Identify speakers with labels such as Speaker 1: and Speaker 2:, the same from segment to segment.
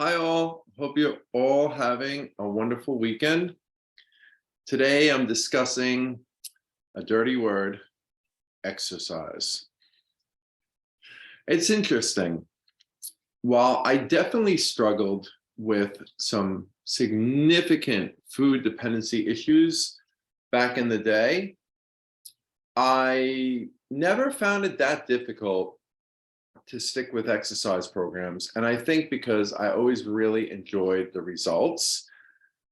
Speaker 1: Hi all, hope you're all having a wonderful weekend. Today I'm discussing a dirty word, exercise. It's interesting. While I definitely struggled with some significant food dependency issues back in the day, I never found it that difficult to stick with exercise programs. And I think because I always really enjoyed the results.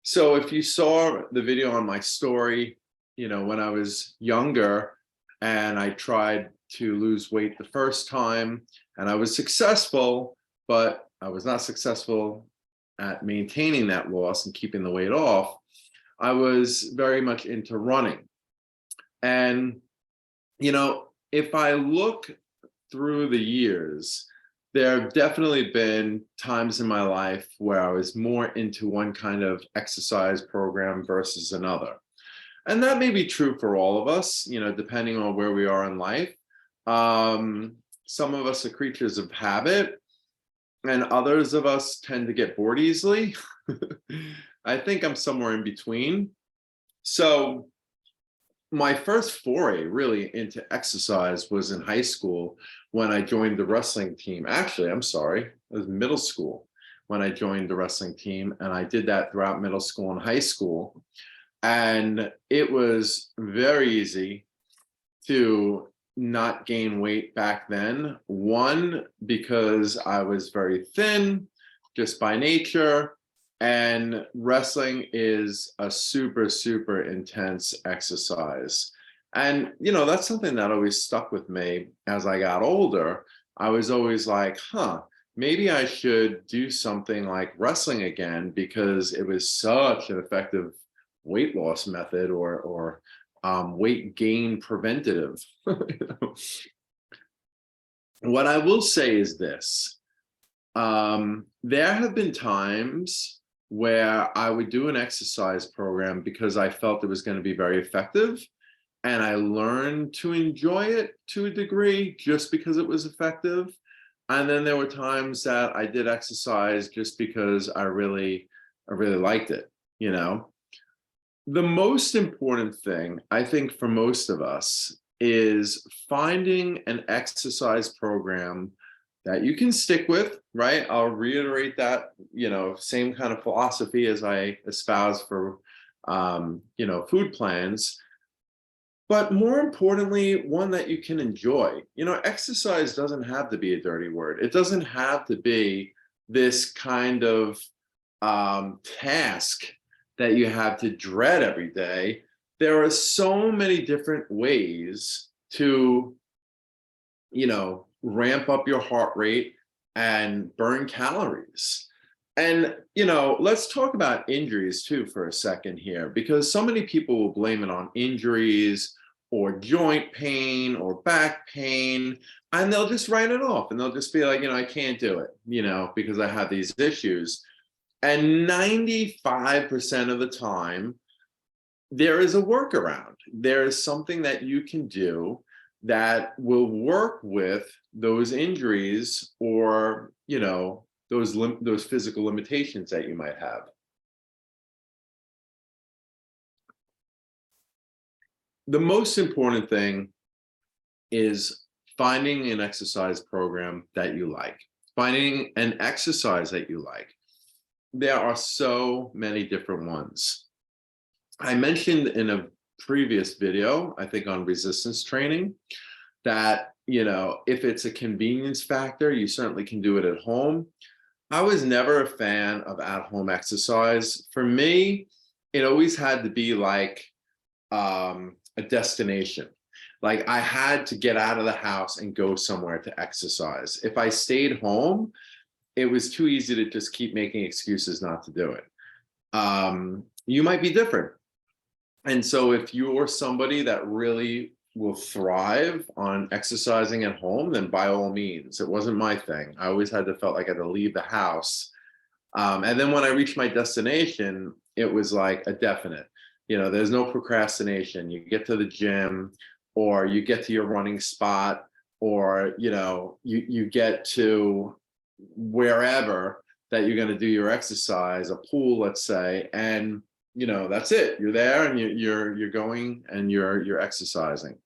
Speaker 1: So if you saw the video on my story, when I was younger and I tried to lose weight the first time and I was successful, but I was not successful at maintaining that loss and keeping the weight off, I was very much into running. And, if I look through the years, there have definitely been times in my life where I was more into one kind of exercise program versus another. And that may be true for all of us, depending on where we are in life. Some of us are creatures of habit, and others of us tend to get bored easily. I think I'm somewhere in between. So, my first foray really into exercise was in high school when I joined the wrestling team. Actually, I'm sorry, it was middle school when I joined the wrestling team, and I did that throughout middle school and high school. And it was very easy to not gain weight back then. One, because I was very thin just by nature. And wrestling is a super, super intense exercise. And, that's something that always stuck with me as I got older. I was always like, maybe I should do something like wrestling again because it was such an effective weight loss method or weight gain preventative. What I will say is this. There have been times where I would do an exercise program because I felt it was going to be very effective. And I learned to enjoy it to a degree just because it was effective. And then there were times that I did exercise just because I really liked it, The most important thing, I think, for most of us is finding an exercise program that you can stick with, right? I'll reiterate that, same kind of philosophy as I espouse for, food plans, but more importantly, one that you can enjoy. Exercise doesn't have to be a dirty word. It doesn't have to be this kind of task that you have to dread every day. There are so many different ways to, ramp up your heart rate and burn calories. And, let's talk about injuries too for a second here, because so many people will blame it on injuries or joint pain or back pain, and they'll just write it off and they'll just be like, I can't do it, because I have these issues. And 95% of the time, there is a workaround. There is something that you can do that will work with those injuries or, those physical limitations that you might have. The most important thing is finding an exercise program that you like, finding an exercise that you like. There are so many different ones. I mentioned in a previous video, I think on resistance training, that, if it's a convenience factor, you certainly can do it at home. I was never a fan of at-home exercise. For me, it always had to be like a destination. Like I had to get out of the house and go somewhere to exercise. If I stayed home, it was too easy to just keep making excuses not to do it. You might be different. And so if you're somebody that really will thrive on exercising at home, then by all means. It wasn't my thing. I always had to felt like I had to leave the house. And then when I reached my destination, it was like a definite. There's no procrastination. You get to the gym or you get to your running spot or, you get to wherever that you're going to do your exercise, a pool, let's say, and that's it. You're there and you're going and you're exercising.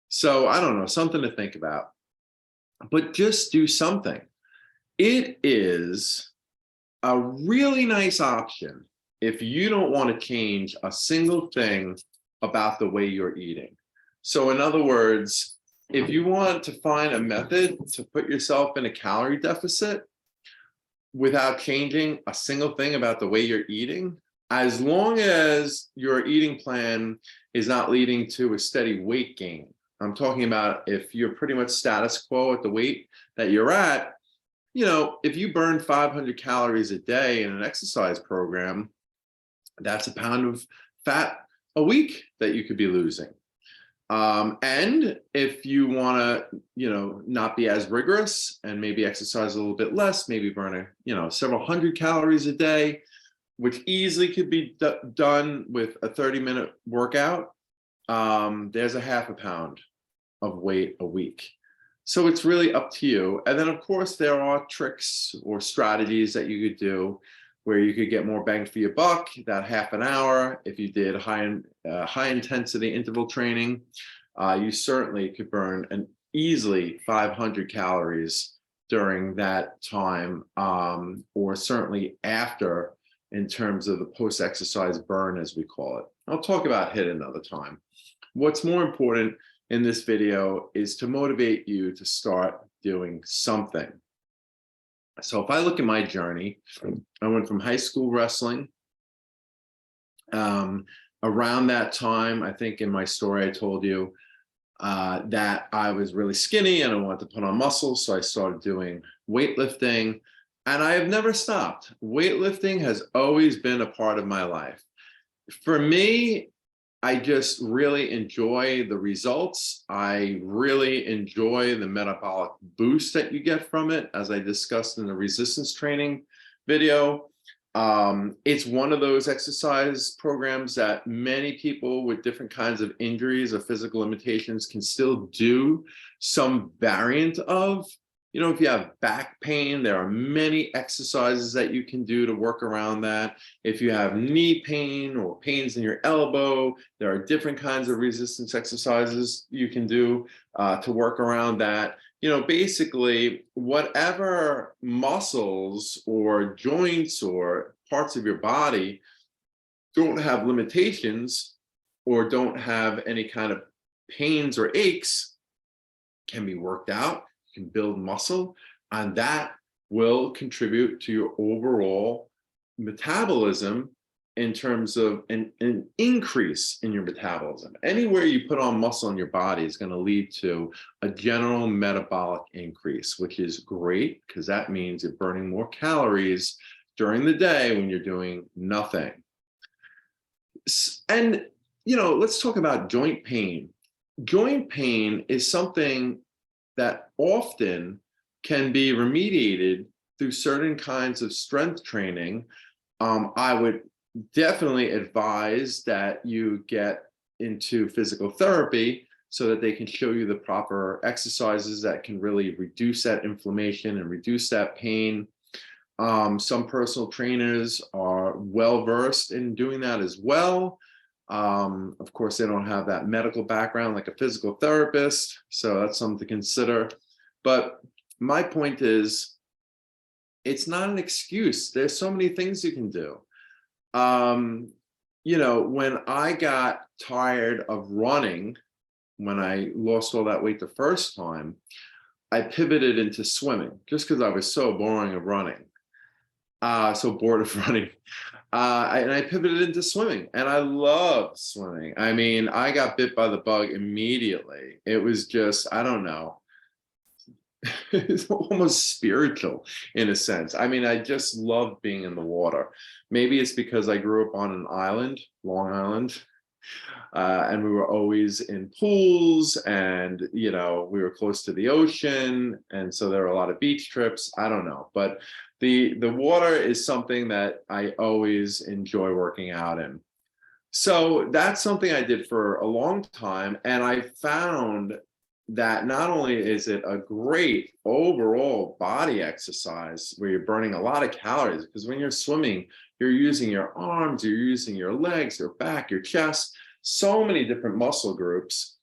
Speaker 1: So I don't know, something to think about. But just do something. It is a really nice option if you don't want to change a single thing about the way you're eating. So in other words, if you want to find a method to put yourself in a calorie deficit without changing a single thing about the way you're eating, as long as your eating plan is not leading to a steady weight gain. I'm talking about if you're pretty much status quo at the weight that you're at, if you burn 500 calories a day in an exercise program, that's a pound of fat a week that you could be losing. And if you want to, not be as rigorous and maybe exercise a little bit less, maybe burn several hundred calories a day, which easily could be done with a 30-minute workout, there's a half a pound of weight a week. So it's really up to you. And then, of course, there are tricks or strategies that you could do where you could get more bang for your buck, that half an hour. If you did high intensity interval training, you certainly could burn an easily 500 calories during that time, or certainly after, in terms of the post-exercise burn, as we call it. I'll talk about HIIT another time. What's more important in this video is to motivate you to start doing something. So if I look at my journey, I went from high school wrestling. Around that time, I think in my story, I told you that I was really skinny and I wanted to put on muscle. So I started doing weightlifting, and I have never stopped. Weightlifting has always been a part of my life. For me, I just really enjoy the results. I really enjoy the metabolic boost that you get from it, as I discussed in the resistance training video. It's one of those exercise programs that many people with different kinds of injuries or physical limitations can still do some variant of. If you have back pain, there are many exercises that you can do to work around that. If you have knee pain or pains in your elbow, there are different kinds of resistance exercises you can do to work around that. Basically, whatever muscles or joints or parts of your body don't have limitations or don't have any kind of pains or aches can be worked out. Can build muscle, and that will contribute to your overall metabolism in terms of an increase in your metabolism. Anywhere you put on muscle in your body is going to lead to a general metabolic increase, which is great because that means you're burning more calories during the day when you're doing nothing. And, let's talk about joint pain. Joint pain is something that often can be remediated through certain kinds of strength training. I would definitely advise that you get into physical therapy so that they can show you the proper exercises that can really reduce that inflammation and reduce that pain. Some personal trainers are well-versed in doing that as well. Of course, they don't have that medical background like a physical therapist, so that's something to consider. But my point is, it's not an excuse. There's so many things you can do. When I got tired of running, when I lost all that weight the first time, I pivoted into swimming just because I was so boring of running. So bored of running. And I pivoted into swimming, and I love swimming. I mean, I got bit by the bug immediately. It was just, I don't know. It's almost spiritual in a sense. I mean, I just love being in the water. Maybe it's because I grew up on an island, Long Island, and we were always in pools, and we were close to the ocean, and so there were a lot of beach trips. I don't know, but the water is something that I always enjoy working out in. So that's something I did for a long time, and I found that not only is it a great overall body exercise where you're burning a lot of calories, because when you're swimming, you're using your arms, you're using your legs, your back, your chest, so many different muscle groups.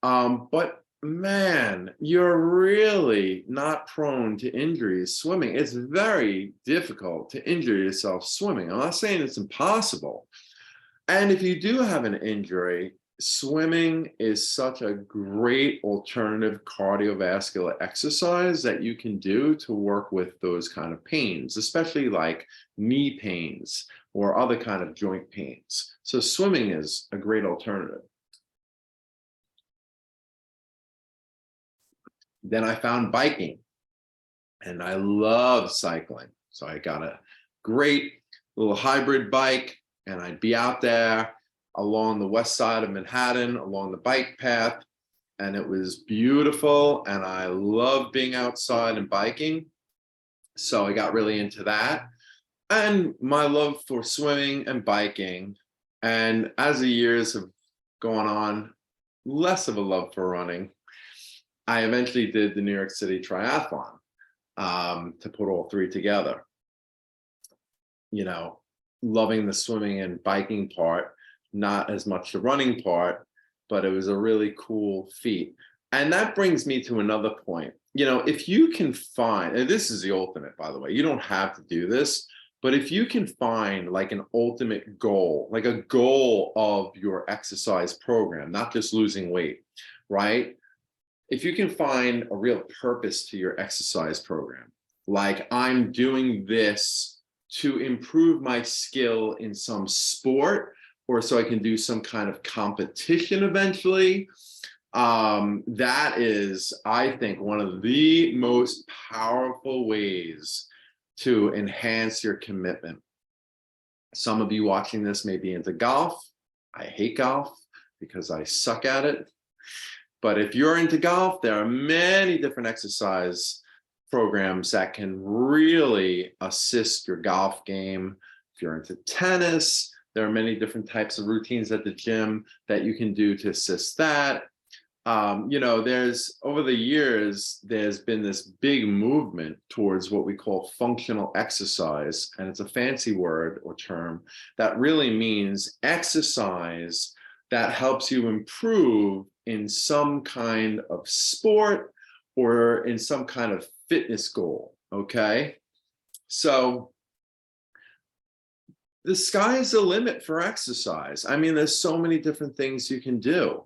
Speaker 1: But man, you're really not prone to injuries swimming. It's very difficult to injure yourself swimming. I'm not saying it's impossible. And if you do have an injury, swimming is such a great alternative cardiovascular exercise that you can do to work with those kind of pains, especially like knee pains or other kind of joint pains. So swimming is a great alternative. Then I found biking, and I love cycling. So I got a great little hybrid bike, and I'd be out there along the west side of Manhattan, along the bike path, and it was beautiful. And I love being outside and biking. So I got really into that. And my love for swimming and biking. And as the years have gone on, less of a love for running. I eventually did the New York City Triathlon to put all three together. You know, loving the swimming and biking part, not as much the running part, but it was a really cool feat. And that brings me to another point. You know, if you can find, and this is the ultimate, by the way, you don't have to do this, but if you can find like an ultimate goal, like a goal of your exercise program, not just losing weight, right? If you can find a real purpose to your exercise program, like I'm doing this to improve my skill in some sport, or so I can do some kind of competition eventually, that is, I think, one of the most powerful ways to enhance your commitment. Some of you watching this may be into golf. I hate golf because I suck at it. But if you're into golf, there are many different exercise programs that can really assist your golf game. If you're into tennis, there are many different types of routines at the gym that you can do to assist that. You know, there's over the years, there's been this big movement towards what we call functional exercise. And it's a fancy word or term that really means exercise that helps you improve in some kind of sport or in some kind of fitness goal, okay? So the sky is the limit for exercise. I mean, there's so many different things you can do.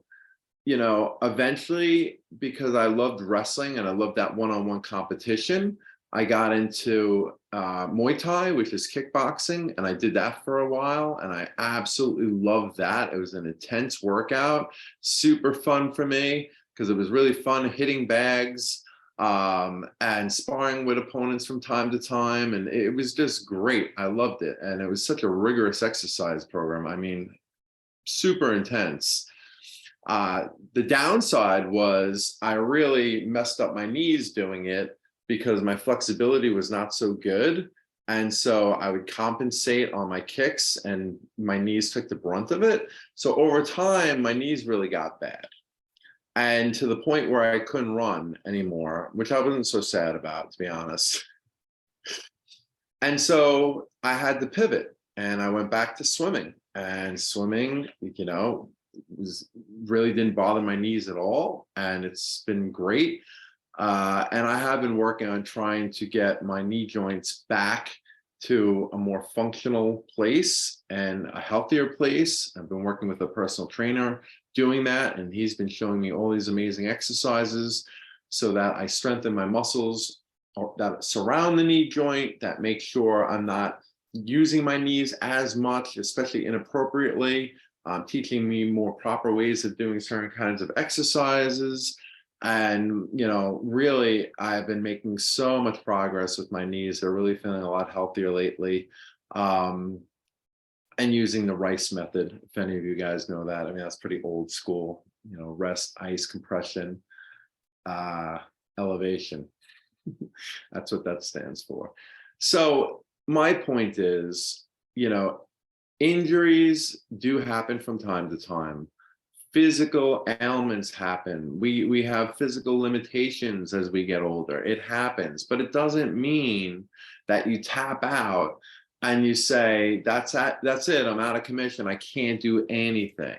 Speaker 1: You know, eventually, because I loved wrestling and I loved that one-on-one competition, I got into Muay Thai, which is kickboxing, and I did that for a while, and I absolutely loved that. It was an intense workout, super fun for me, because it was really fun hitting bags and sparring with opponents from time to time, and it was just great. I loved it, and it was such a rigorous exercise program. I mean, super intense. The downside was I really messed up my knees doing it because my flexibility was not so good. And so I would compensate on my kicks and my knees took the brunt of it. So over time, my knees really got bad. And to the point where I couldn't run anymore, which I wasn't so sad about, to be honest. And so I had to pivot and I went back to swimming. And swimming, you know, really didn't bother my knees at all. And it's been great. And I have been working on trying to get my knee joints back to a more functional place and a healthier place. I've been working with a personal trainer doing that, and he's been showing me all these amazing exercises so that I strengthen my muscles that surround the knee joint, that make sure I'm not using my knees as much, especially inappropriately, teaching me more proper ways of doing certain kinds of exercises. And, you know, really, I've been making so much progress with my knees. They're really feeling a lot healthier lately. And using the Rice method, if any of you guys know that. I mean, that's pretty old school, you know, rest, ice, compression, elevation. That's what that stands for. So my point is, you know, injuries do happen from time to time. physical ailments happen. We have physical limitations as we get older. It happens, but it doesn't mean that you tap out and you say, that's it, I'm out of commission, I can't do anything.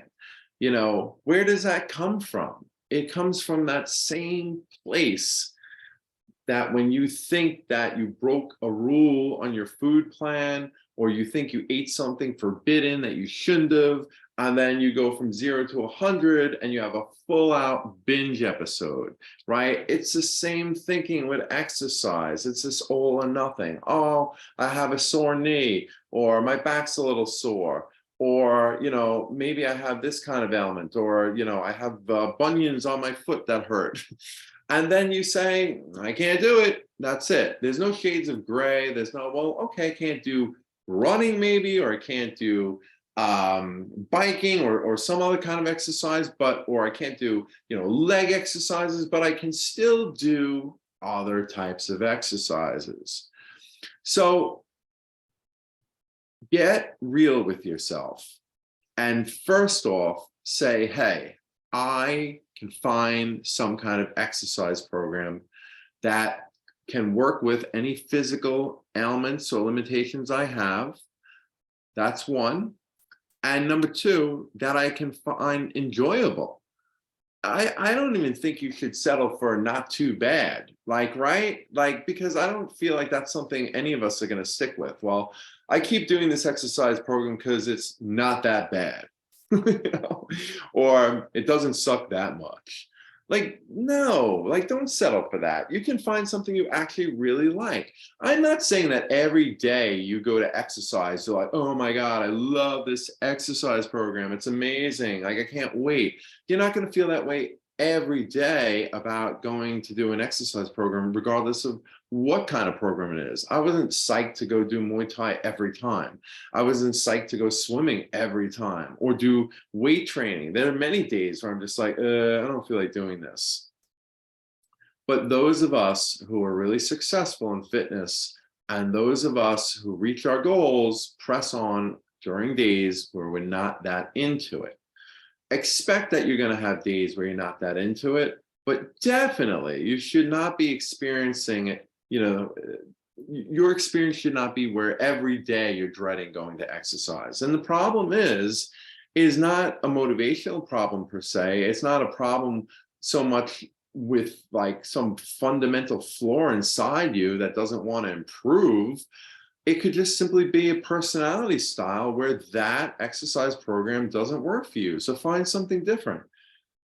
Speaker 1: You know, where does that come from? It comes from that same place that when you think that you broke a rule on your food plan, or you think you ate something forbidden that you shouldn't have, and then you go from 0 to 100 and you have a full out binge episode, right? It's the same thinking with exercise. It's this all or nothing. Oh, I have a sore knee, or my back's a little sore, or, you know, maybe I have this kind of ailment, or, you know, I have bunions on my foot that hurt. And then you say, I can't do it. That's it. There's no shades of gray. There's no, well, okay, I can't do running maybe, or I can't do biking, or some other kind of exercise, or I can't do, you know, leg exercises, but I can still do other types of exercises. So get real with yourself. And first off, say, hey, I can find some kind of exercise program that can work with any physical ailments or limitations I have. That's one. And number two, that I can find enjoyable. I don't even think you should settle for not too bad, like, right? Like, because I don't feel like that's something any of us are going to stick with. Well, I keep doing this exercise program because it's not that bad, you know? Or it doesn't suck that much. Like, no, like, don't settle for that. You can find something you actually really like. I'm not saying that every day you go to exercise, you're like, oh my God, I love this exercise program. It's amazing. Like, I can't wait. You're not going to feel that way every day about going to do an exercise program, regardless of what kind of program it is. I wasn't psyched to go do Muay Thai every time. I wasn't psyched to go swimming every time, or do weight training. There are many days where I'm just like, I don't feel like doing this. But those of us who are really successful in fitness, and those of us who reach our goals, press on during days where we're not that into it. Expect that you're going to have days where you're not that into it, but definitely you should not be experiencing it. You know, your experience should not be where every day you're dreading going to exercise. And the problem is not a motivational problem per se. It's not a problem so much with like some fundamental flaw inside you that doesn't want to improve. It could just simply be a personality style where that exercise program doesn't work for you. So find something different.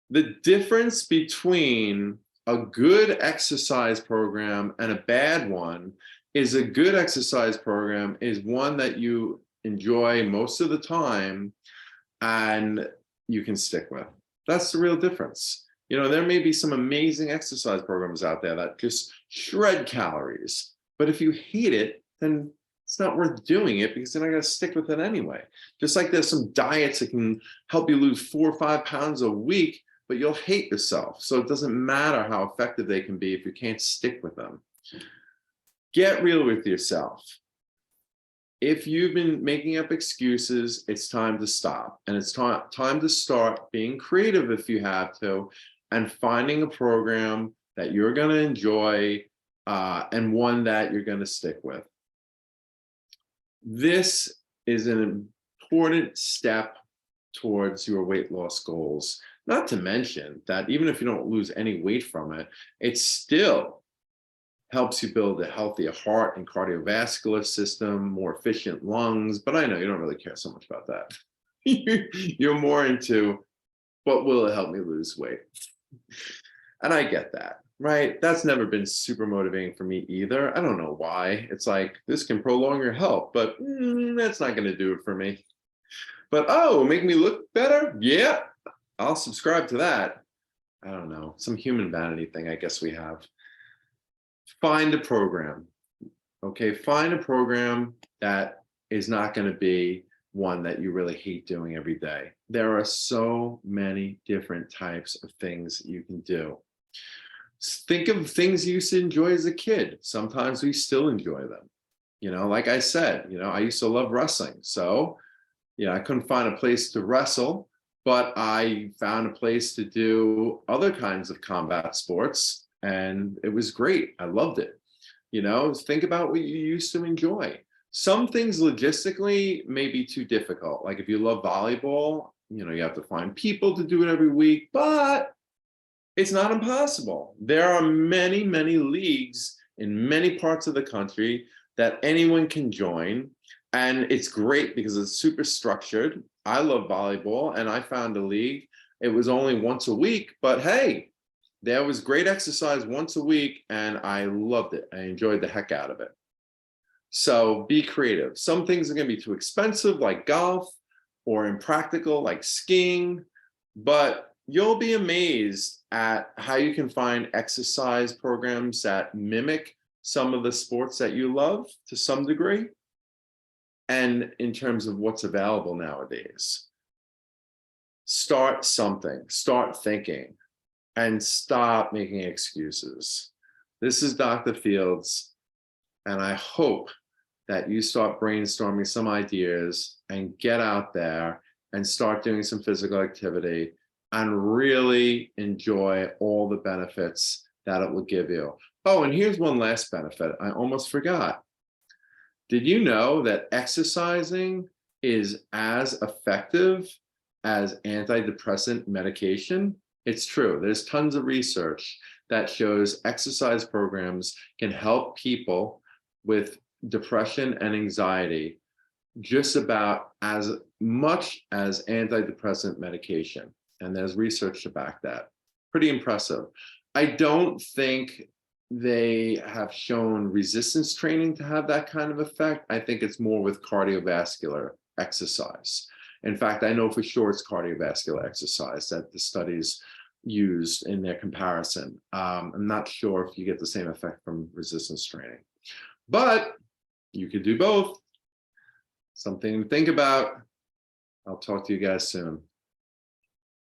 Speaker 1: The difference between a good exercise program and a bad one is a good exercise program is one that you enjoy most of the time and you can stick with. That's the real difference. You know, there may be some amazing exercise programs out there that just shred calories, but if you hate it, then it's not worth doing it because you're not going to stick with it anyway. Just like there's some diets that can help you lose 4 or 5 pounds a week, but you'll hate yourself. So it doesn't matter how effective they can be if you can't stick with them. Get real with yourself. If you've been making up excuses, it's time to stop. And it's time to start being creative if you have to, and finding a program that you're going to enjoy and one that you're going to stick with. This is an important step towards your weight loss goals. Not to mention that even if you don't lose any weight from it, it still helps you build a healthier heart and cardiovascular system, more efficient lungs. But I know you don't really care so much about that. You're more into, what will it help me lose weight? And I get that, right? That's never been super motivating for me either. I don't know why. It's like, this can prolong your health, but that's not going to do it for me. But, oh, make me look better? Yeah, I'll subscribe to that. I don't know, some human vanity thing I guess we have. Find a program, okay? Find a program that is not going to be one that you really hate doing every day. There are so many different types of things you can do. Think of things you used to enjoy as a kid. Sometimes we still enjoy them. You know, like I said, you know, I used to love wrestling. So, you know, I couldn't find a place to wrestle, but I found a place to do other kinds of combat sports, and it was great. I loved it. You know, think about what you used to enjoy. Some things logistically may be too difficult. Like if you love volleyball, you know, you have to find people to do it every week, but it's not impossible. There are many, many leagues in many parts of the country that anyone can join. And it's great because it's super structured. I love volleyball, and I found a league. It was only once a week, but hey, there was great exercise once a week, and I loved it. I enjoyed the heck out of it. So be creative. Some things are going to be too expensive, like golf, or impractical, like skiing, but you'll be amazed at how you can find exercise programs that mimic some of the sports that you love to some degree. And in terms of what's available nowadays, start something, start thinking, and stop making excuses. This is Dr. Fields, and I hope that you start brainstorming some ideas and get out there and start doing some physical activity and really enjoy all the benefits that it will give you. Oh, and here's one last benefit. I almost forgot. Did you know that exercising is as effective as antidepressant medication? It's true. There's tons of research that shows exercise programs can help people with depression and anxiety just about as much as antidepressant medication. And there's research to back that. Pretty impressive. I don't think they have shown resistance training to have that kind of effect. I think it's more with cardiovascular exercise. In fact, I know for sure it's cardiovascular exercise that the studies used in their comparison. I'm not sure if you get the same effect from resistance training, but you could do both. Something to think about. I'll talk to you guys soon.